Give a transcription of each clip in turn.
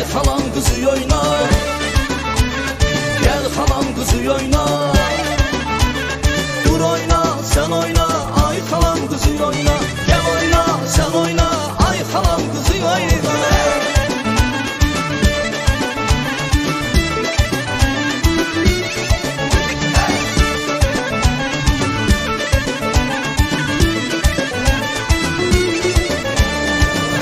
Gel halam kızı oyna, gel halam kızı oyna. Dur oyna sen oyna, ay halam kızı oyna. Gel oyna sen oyna, ay halam kızı oyna.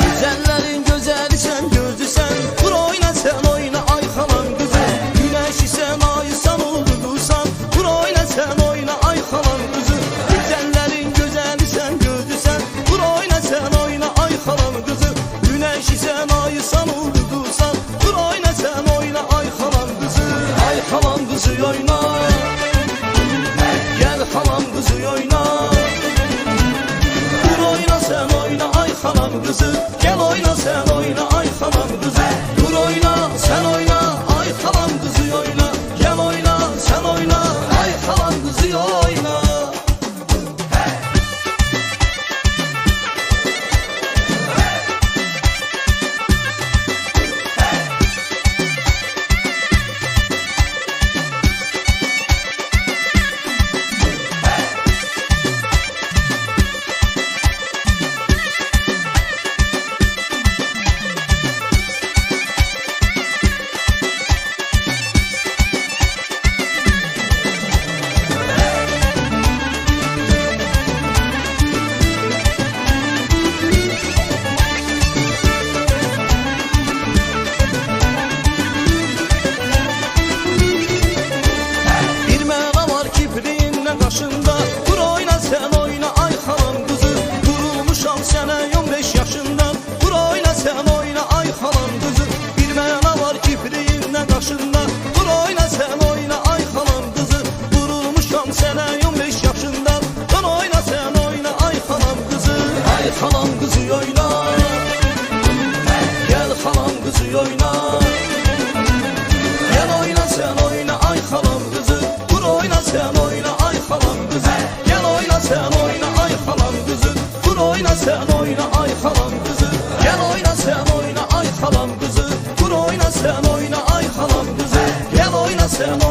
Güzellerin gözeli sen, gözü sen. Dur oyna sen oyna, ay halam kızı. Güneşi sen, ayı sen uldursan. Dur oyna sen oyna, ay halam kızı. Güzellerin gözeli sen, gözü sen. Dur oyna sen oyna, ay halam kızı. Güneşi sen, ayı sen uldursan. Dur oyna sen oyna, ay halam kızı. Ay halam kızı oyna, gel halam kızı oyna. Dur oyna sen oyna, ay halam kızı. Gel oyna sen oyna, ay halam kızı. Dur oyna sen oyna, ay halam kızı oyna. Gel oyna sen oyna, ay halam kızı oyna. Başında dur oyna sen oyna, ay halam kızı. Durulmuşam sene 15 yaşından. Dur oyna sen oyna, ay halam kızı. Bir mena var kipriğinle kaşında. Dur oyna sen oyna, ay halam kızı. Durulmuşam sene 15 yaşından. Dur oyna sen oyna, ay halam kızı. Ay halam kızı oyna, gel halam kızı oyna. Gel oyna sen oyna, ay halam kızı. Dur oyna sen oyna, ay halam kızı. Gel oyna sen oyna, ay halam kızı. Dur oyna sen oyna, ay halam kızı. Gel oyna sen oyna, ay halam kızı. Dur oyna sen oyna, ay halam kızı. Gel oyna sen oyna.